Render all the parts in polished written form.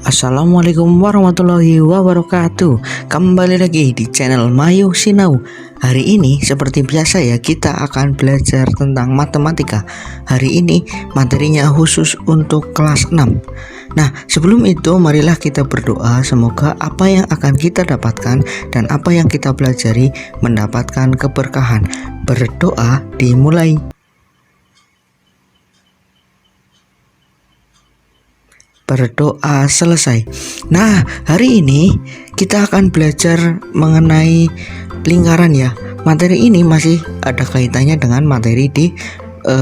Assalamualaikum warahmatullahi wabarakatuh. Kembali lagi di channel Mayu Sinau. Hari ini seperti biasa ya, kita akan belajar tentang matematika. Hari ini materinya khusus untuk kelas 6. Nah, sebelum itu marilah kita berdoa semoga apa yang akan kita dapatkan dan apa yang kita pelajari mendapatkan keberkahan. Berdoa dimulai. Berdoa selesai. Nah, hari ini kita akan belajar mengenai lingkaran ya. Materi ini masih ada kaitannya dengan materi di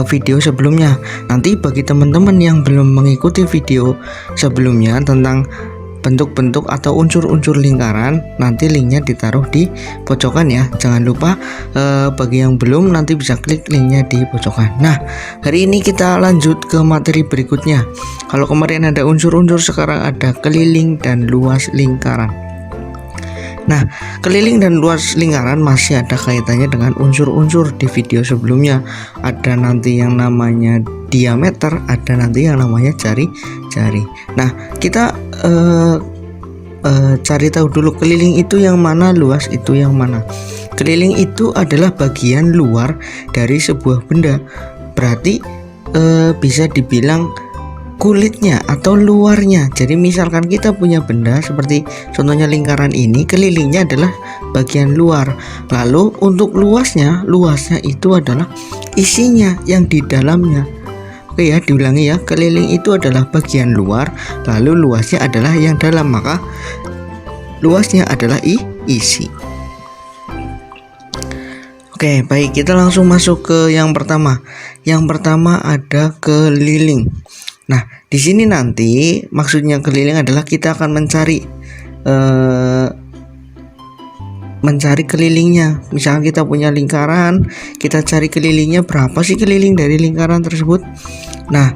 video sebelumnya. Nanti bagi teman-teman yang belum mengikuti video sebelumnya tentang bentuk-bentuk atau unsur-unsur lingkaran, nanti linknya ditaruh di pojokan ya. Jangan lupa bagi yang belum nanti bisa klik linknya di pojokan. Nah, hari ini kita lanjut ke materi berikutnya. Kalau kemarin ada unsur-unsur, sekarang ada keliling dan luas lingkaran. Nah, keliling dan luas lingkaran masih ada kaitannya dengan unsur-unsur di video sebelumnya. Ada nanti yang namanya diameter, ada nanti yang namanya jari-jari. Nah, kita cari tahu dulu keliling itu yang mana, luas itu yang mana. Keliling itu adalah bagian luar dari sebuah benda. Berarti bisa dibilang kulitnya atau luarnya. Jadi misalkan kita punya benda seperti contohnya lingkaran ini, kelilingnya adalah bagian luar. Lalu untuk luasnya itu adalah isinya yang di dalamnya. Oke ya, diulangi ya, keliling itu adalah bagian luar, lalu luasnya adalah yang dalam, maka luasnya adalah isi. Oke, baik, kita langsung masuk ke yang pertama. Yang pertama ada keliling. Nah, di sini nanti maksudnya keliling adalah kita akan mencari kelilingnya. Misalnya kita punya lingkaran, kita cari kelilingnya, berapa sih keliling dari lingkaran tersebut. Nah,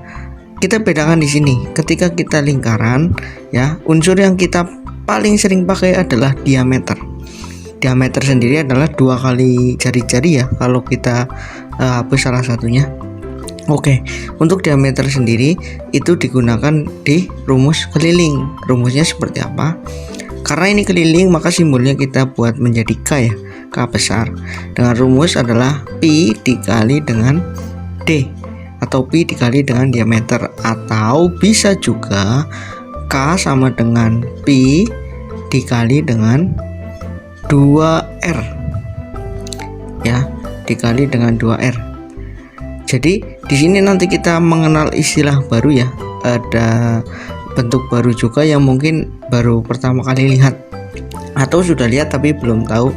kita bedakan di sini. Ketika kita lingkaran ya, unsur yang kita paling sering pakai adalah diameter. Diameter sendiri adalah 2 kali jari-jari ya, kalau kita hapus salah satunya. Oke, untuk diameter sendiri itu digunakan di rumus keliling. Rumusnya seperti apa? Karena ini keliling, maka simbolnya kita buat menjadi K ya, K besar. Dengan rumus adalah pi dikali dengan D, atau pi dikali dengan diameter, atau bisa juga K sama dengan pi dikali dengan 2R ya, dikali dengan 2R. Jadi di sini nanti kita mengenal istilah baru ya, ada bentuk baru juga yang mungkin baru pertama kali lihat atau sudah lihat tapi belum tahu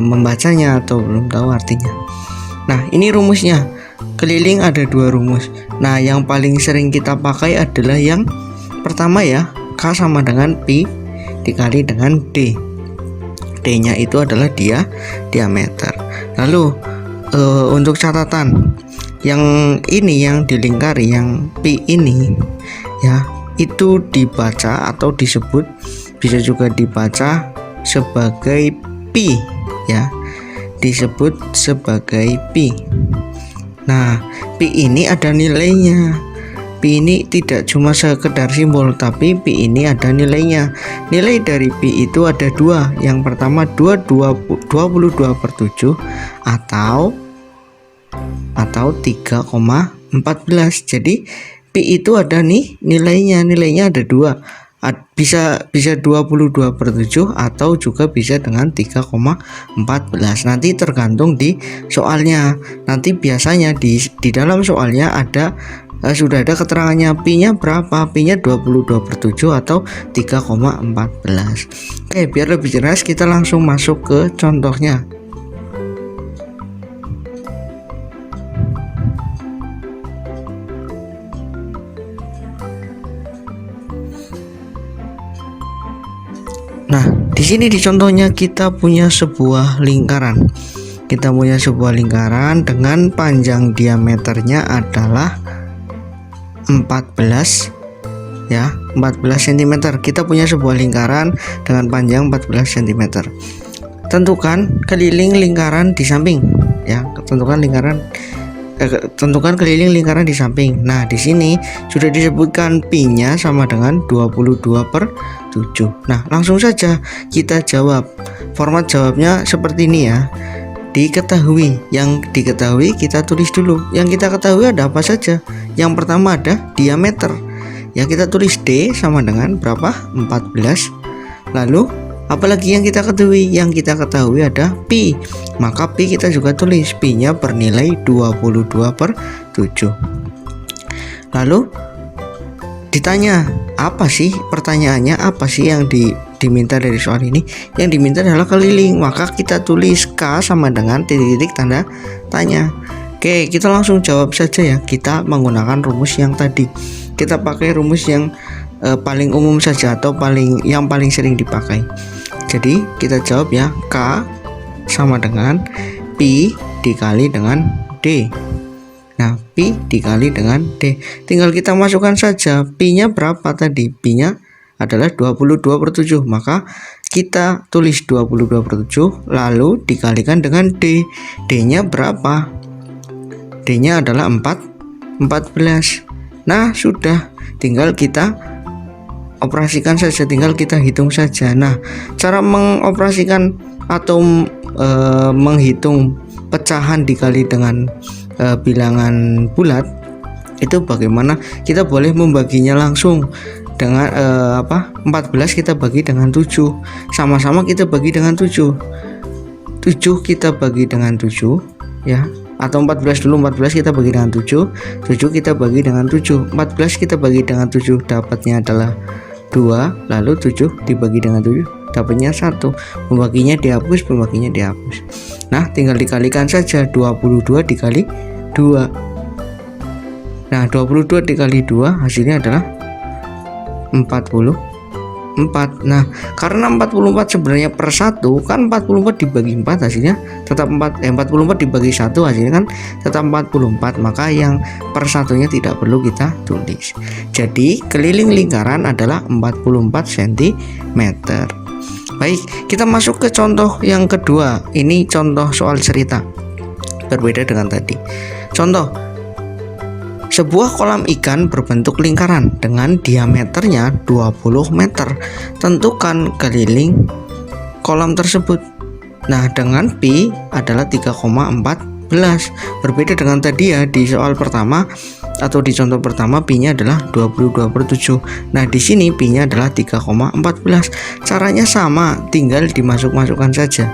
membacanya atau belum tahu artinya. Nah, ini rumusnya. Keliling ada 2 rumus. Nah, yang paling sering kita pakai adalah yang pertama ya, K sama dengan pi dikali dengan D. D-nya itu adalah diameter. Lalu untuk catatan, yang ini yang dilingkari, yang pi ini ya, itu dibaca atau disebut, bisa juga dibaca sebagai pi ya, disebut sebagai pi. Nah, pi ini ada nilainya. Pi ini tidak cuma sekedar simbol, tapi pi ini ada nilainya. Nilai dari pi itu ada 2. Yang pertama 22/7 atau 3,14. Jadi pi itu ada nih nilainya. Nilainya ada 2. Bisa 22/7 atau juga bisa dengan 3,14. Nanti tergantung di soalnya. Nanti biasanya di dalam soalnya ada sudah ada keterangannya, pi-nya berapa, pi-nya 22/7 atau 3,14. Oke, biar lebih jelas kita langsung masuk ke contohnya. Nah, di sini di contohnya kita punya sebuah lingkaran. Kita punya sebuah lingkaran dengan panjang diameternya adalah 14 ya, 14 cm. Kita punya sebuah lingkaran dengan panjang 14 cm. Tentukan keliling lingkaran di samping ya, tentukan lingkaran tentukan keliling lingkaran di samping. Nah, di sini sudah disebutkan pi-nya sama dengan 22/7. Nah, langsung saja kita jawab. Format jawabnya seperti ini ya. Diketahui, yang diketahui kita tulis dulu. Yang kita ketahui ada apa saja? Yang pertama ada diameter. Ya, kita tulis D sama dengan berapa? 14. Lalu apalagi yang kita ketahui? Yang kita ketahui ada pi. Maka pi kita juga tulis, pi-nya bernilai 22/7. Lalu ditanya, apa sih pertanyaannya? Apa sih yang diminta dari soal ini? Yang diminta adalah keliling. Maka kita tulis K sama dengan titik-titik tanda tanya. Oke, kita langsung jawab saja ya. Kita menggunakan rumus yang tadi. Kita pakai rumus yang paling umum saja atau yang paling sering dipakai. Jadi kita jawab ya, K sama dengan pi dikali dengan D. Nah, pi dikali dengan D. Tinggal kita masukkan saja. Pi-nya berapa tadi? Pi-nya adalah 22/7. Maka kita tulis 22/7 lalu dikalikan dengan D. D-nya berapa? D-nya adalah 14. Nah, sudah, tinggal kita operasikan saja, tinggal kita hitung saja. Nah, cara mengoperasikan atau menghitung pecahan dikali dengan bilangan bulat itu bagaimana? Kita boleh membaginya langsung dengan 14 kita bagi dengan 7. Sama-sama kita bagi dengan 7. 7 kita bagi dengan 7 ya. Atau 14 dulu, 14 kita bagi dengan 7, 7 kita bagi dengan 7, 14 kita bagi dengan 7, dapatnya adalah 2, lalu 7 dibagi dengan 7, dapatnya 1. Pembaginya dihapus, pembaginya dihapus. Nah, tinggal dikalikan saja, 22 dikali 2. Nah, 22 dikali 2 hasilnya adalah 44. Nah, karena 44 sebenarnya per 1 kan 44 dibagi 4 hasilnya tetap 44 dibagi 1 hasilnya kan tetap 44. Maka yang per satunya tidak perlu kita tulis. Jadi keliling lingkaran adalah 44 cm. Baik, kita masuk ke contoh yang kedua. Ini contoh soal cerita, berbeda dengan tadi. Contoh, sebuah kolam ikan berbentuk lingkaran dengan diameternya 20 meter. Tentukan keliling kolam tersebut. Nah, dengan pi adalah 3,14. Berbeda dengan tadi ya, di soal pertama atau di contoh pertama pi-nya adalah 22/7. Nah, di sini pi-nya adalah 3,14. Caranya sama, tinggal dimasukkan saja.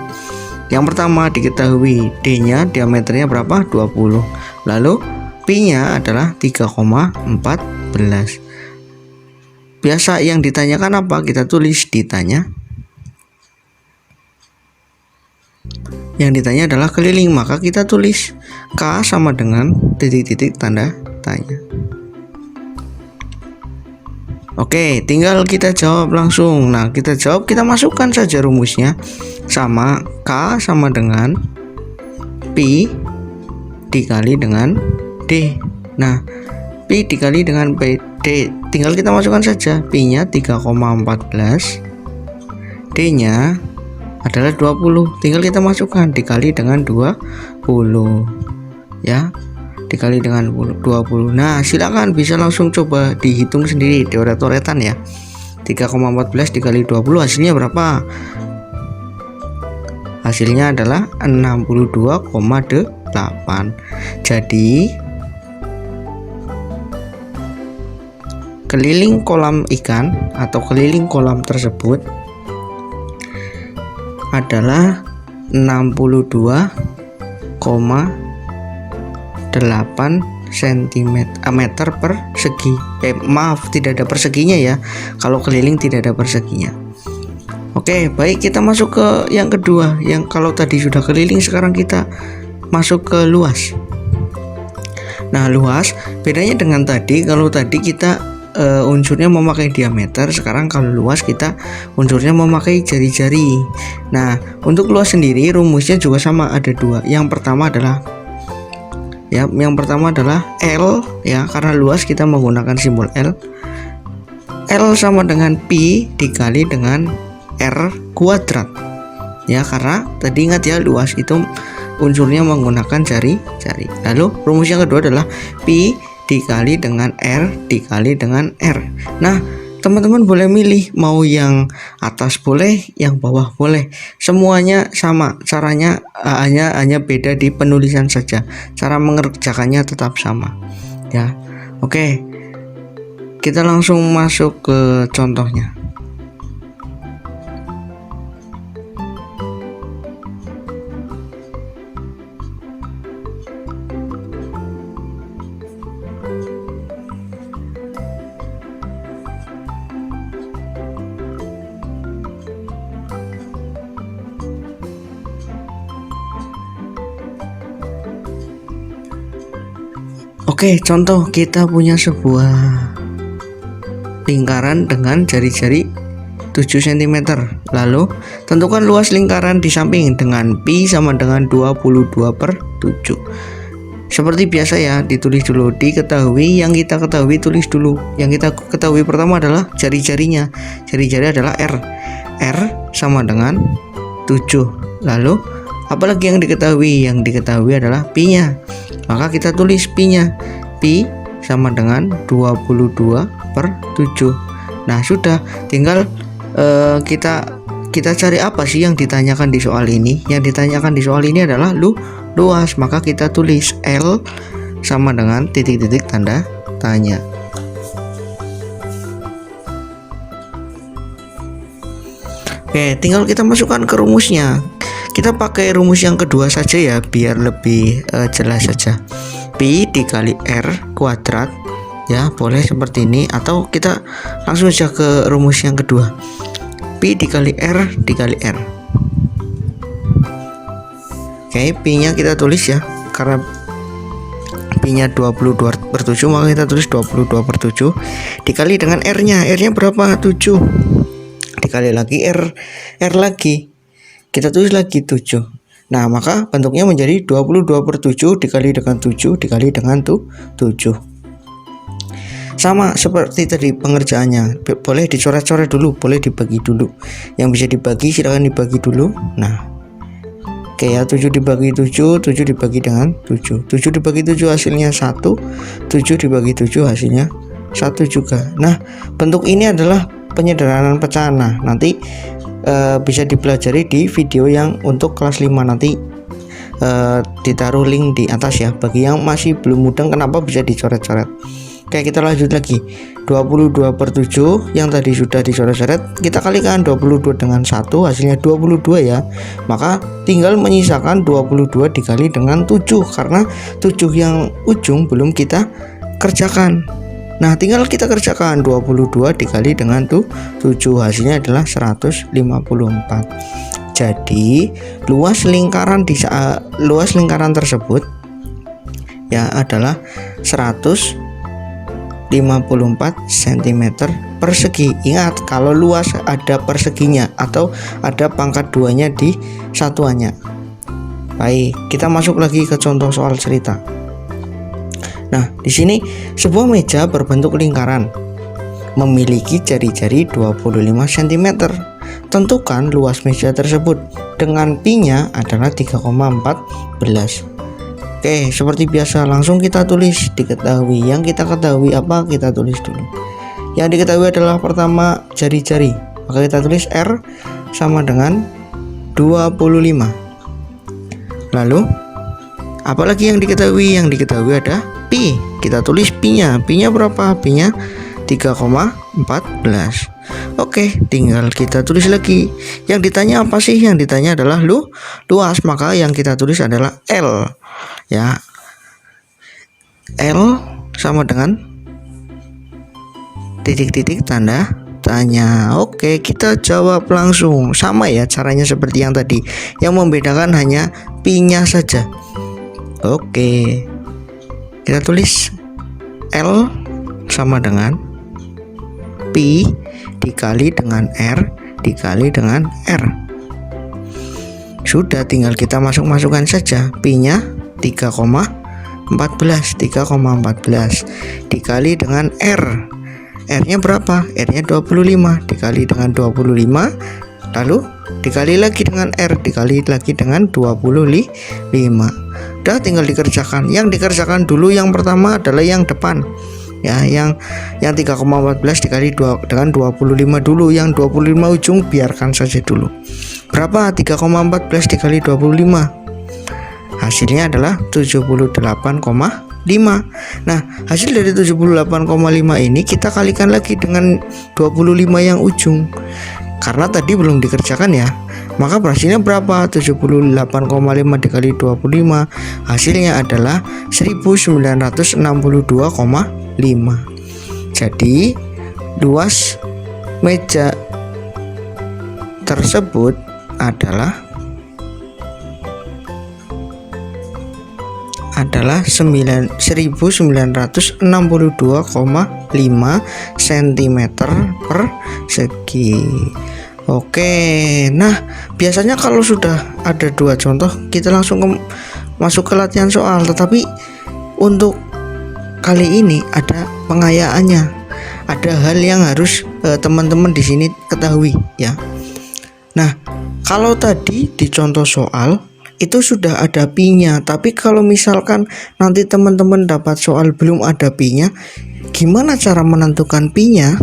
Yang pertama diketahui D-nya diameternya berapa? 20. Lalu pi-nya adalah 3,14. Biasa yang ditanyakan apa? Kita tulis ditanya. Yang ditanya adalah keliling, maka kita tulis K sama dengan titik-titik tanda tanya. Oke, tinggal kita jawab langsung. Nah, kita jawab, kita masukkan saja rumusnya. Sama K sama dengan pi dikali dengan D. Nah, pi dikali dengan D, tinggal kita masukkan saja. Pi-nya 3,14, D-nya adalah 20, tinggal kita masukkan dikali dengan 20 ya, dikali dengan 20. Nah, silakan bisa langsung coba dihitung sendiri, coret-coretan ya. 3,14 dikali 20 hasilnya berapa? Hasilnya adalah 62,8. Jadi keliling kolam ikan atau keliling kolam tersebut adalah 62,8 cm per segi. Maaf, tidak ada perseginya ya. Kalau keliling tidak ada perseginya. Oke, baik, kita masuk ke yang kedua. Yang kalau tadi sudah keliling, sekarang kita masuk ke luas. Nah, luas bedanya dengan tadi. Kalau tadi kita unsurnya memakai diameter, sekarang kalau luas kita unsurnya memakai jari-jari. Nah, untuk luas sendiri rumusnya juga sama, ada dua. Yang pertama adalah L ya, karena luas kita menggunakan simbol L. L sama dengan pi dikali dengan R kuadrat ya, karena tadi ingat ya, luas itu unsurnya menggunakan jari-jari. Lalu rumus yang kedua adalah pi dikali dengan R dikali dengan R. Nah, teman-teman boleh milih mau yang atas boleh, yang bawah boleh. Semuanya sama, caranya hanya beda di penulisan saja. Cara mengerjakannya tetap sama. Ya. Oke. Kita langsung masuk ke contohnya. Oke, contoh kita punya sebuah lingkaran dengan jari-jari 7 cm. Lalu tentukan luas lingkaran di samping dengan pi sama dengan 22/7. Seperti biasa ya, ditulis dulu, diketahui, yang kita ketahui tulis dulu. Yang kita ketahui pertama adalah jari-jarinya. Jari-jari adalah R. R sama dengan 7. Lalu apalagi yang diketahui? Yang diketahui adalah pi-nya. Maka kita tulis pi-nya. Pi sama dengan 22/7. Nah, sudah, tinggal kita cari apa sih yang ditanyakan di soal ini. Yang ditanyakan di soal ini adalah luas, maka kita tulis L sama dengan titik-titik tanda tanya. Oke, tinggal kita masukkan ke rumusnya. Kita pakai rumus yang kedua saja ya, biar lebih jelas saja. Pi dikali R kuadrat, ya boleh seperti ini, atau kita langsung saja ke rumus yang kedua. Pi dikali R dikali R. Oke, pi-nya kita tulis ya, karena pi-nya 22/7, maka kita tulis 22/7 dikali dengan R-nya. R-nya berapa? 7. Dikali lagi R lagi. Kita tulis lagi 7. Nah, maka bentuknya menjadi 22/7 dikali dengan 7 dikali dengan 7. Sama seperti tadi pengerjaannya. Boleh dicoret-coret dulu, boleh dibagi dulu. Yang bisa dibagi silahkan dibagi dulu. Nah, oke ya, 7 dibagi 7, 7 dibagi dengan 7. 7 dibagi 7 hasilnya 1. 7 dibagi 7 hasilnya 1 juga. Nah, bentuk ini adalah penyederhanaan pecahan. Nah, nanti bisa dipelajari di video yang untuk kelas 5 nanti, ditaruh link di atas ya, bagi yang masih belum mudeng kenapa bisa dicoret-coret. Oke, kita lanjut lagi. 22/7 yang tadi sudah dicoret-coret, kita kalikan 22 dengan 1 hasilnya 22 ya. Maka tinggal menyisakan 22 dikali dengan 7, karena 7 yang ujung belum kita kerjakan. Nah, tinggal kita kerjakan 22 dikali dengan 7, hasilnya adalah 154. Jadi luas lingkaran tersebut ya adalah 154 cm persegi. Ingat, kalau luas ada perseginya atau ada pangkat 2-nya di satuannya. Baik, kita masuk lagi ke contoh soal cerita. Nah, di sini sebuah meja berbentuk lingkaran memiliki jari-jari 25 cm. Tentukan luas meja tersebut dengan pi-nya adalah 3,14. Oke, seperti biasa langsung kita tulis diketahui. Yang kita ketahui apa? Kita tulis dulu. Yang diketahui adalah pertama jari-jari. Maka kita tulis R sama dengan 25. Lalu apalagi yang diketahui? Yang diketahui ada pi. Kita tulis pi-nya. Pi-nya berapa? Pi-nya 3,14. Oke, tinggal kita tulis lagi. Yang ditanya apa sih? Yang ditanya adalah luas, maka yang kita tulis adalah L. Ya. L sama dengan titik-titik tanda tanya. Oke, kita jawab langsung. Sama ya caranya seperti yang tadi. Yang membedakan hanya pi-nya saja. Oke. Kita tulis L sama dengan pi dikali dengan R dikali dengan R. Sudah, tinggal kita masukkan saja. Pi-nya 3,14 dikali dengan R. R-nya berapa? R-nya 25 dikali dengan 25. Lalu dikali lagi dengan R, dikali lagi dengan 25. Udah tinggal dikerjakan. Yang dikerjakan dulu yang pertama adalah yang depan ya, yang 3,14 dikali dengan 25 dulu. Yang 25 ujung biarkan saja dulu. Berapa 3,14 dikali 25? Hasilnya adalah 78,5. Nah, hasil dari 78,5 ini kita kalikan lagi dengan 25 yang ujung. Karena tadi belum dikerjakan ya, maka hasilnya berapa? 78,5 dikali 25, hasilnya adalah 1962,5. Jadi luas meja tersebut adalah 1962,5 cm persegi. Oke, nah biasanya kalau sudah ada dua contoh kita langsung masuk ke latihan soal, tetapi untuk kali ini ada pengayaannya, ada hal yang harus teman-teman di sini ketahui ya. Nah, kalau tadi di contoh soal itu sudah ada pi-nya, tapi kalau misalkan nanti teman-teman dapat soal belum ada pi-nya, gimana cara menentukan pi-nya?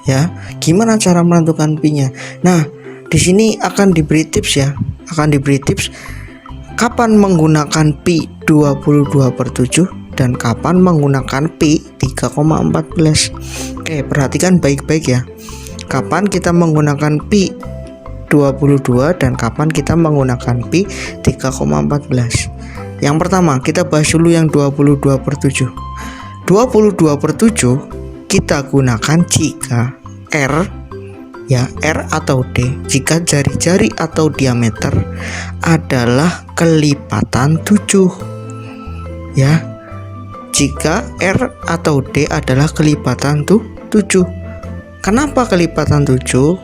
Ya, gimana cara menentukan pi-nya? Nah, di sini akan diberi tips ya, kapan menggunakan pi 22/7 dan kapan menggunakan pi 3,14. Oke, perhatikan baik-baik ya. Kapan kita menggunakan pi 22 dan kapan kita menggunakan pi 3,14. Yang pertama, kita bahas dulu yang 22/7. 22/7 kita gunakan jika R ya, R atau D, jika jari-jari atau diameter adalah kelipatan 7 ya. Jika R atau D adalah kelipatan 7. Kenapa kelipatan 7?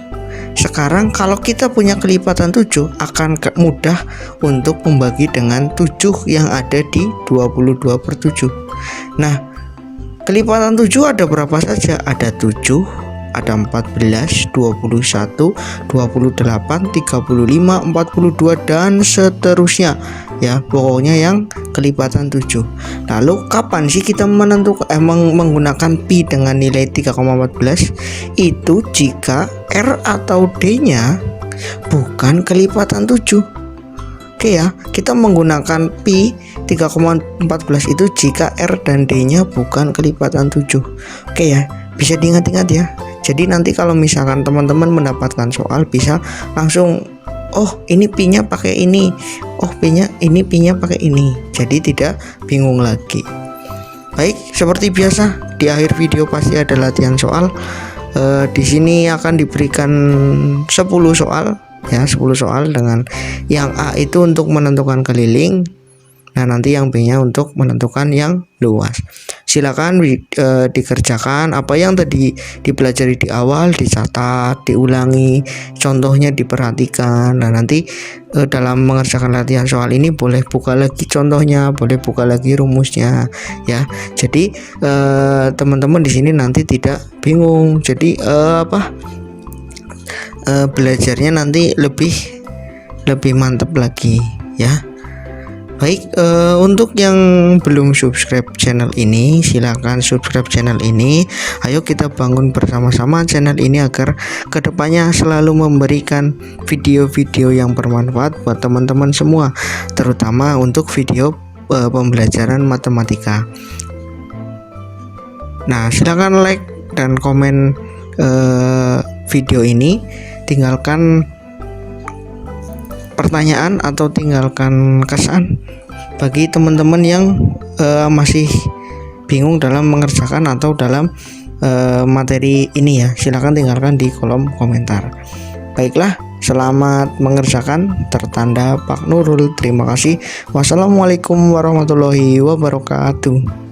Sekarang kalau kita punya kelipatan 7 akan mudah untuk membagi dengan 7 yang ada di 22/7. Nah, kelipatan 7 ada berapa saja? Ada 7, ada 14, 21, 28, 35, 42 dan seterusnya ya, pokoknya yang kelipatan 7. Lalu kapan sih kita menggunakan pi dengan nilai 3,14? Itu jika R atau D-nya bukan kelipatan 7. Oke ya, kita menggunakan pi 3,14 itu jika R dan D-nya bukan kelipatan 7. Oke ya, bisa diingat-ingat ya. Jadi nanti kalau misalkan teman-teman mendapatkan soal bisa langsung, oh ini pi-nya pakai ini, oh pi-nya pakai ini. Jadi tidak bingung lagi. Baik, seperti biasa di akhir video pasti ada latihan soal. Di sini akan diberikan 10 soal ya, 10 soal dengan yang A itu untuk menentukan keliling. Nah, nanti yang B-nya untuk menentukan yang luas. Silakan dikerjakan apa yang tadi dipelajari di awal, dicatat, diulangi, contohnya diperhatikan. Nah, nanti dalam mengerjakan latihan soal ini boleh buka lagi contohnya, boleh buka lagi rumusnya ya. Jadi teman-teman di sini nanti tidak bingung. Jadi belajarnya nanti lebih mantap lagi ya. Baik, untuk yang belum subscribe channel ini, silakan subscribe channel ini. Ayo kita bangun bersama-sama channel ini agar kedepannya selalu memberikan video-video yang bermanfaat buat teman-teman semua, terutama untuk video pembelajaran matematika. Nah, silakan like dan komen video ini, tinggalkan pertanyaan atau tinggalkan kesan bagi teman-teman yang masih bingung dalam mengerjakan atau dalam materi ini ya. Silakan tinggalkan di kolom komentar. Baiklah, selamat mengerjakan. Tertanda Pak Nurul. Terima kasih. Wassalamualaikum warahmatullahi wabarakatuh.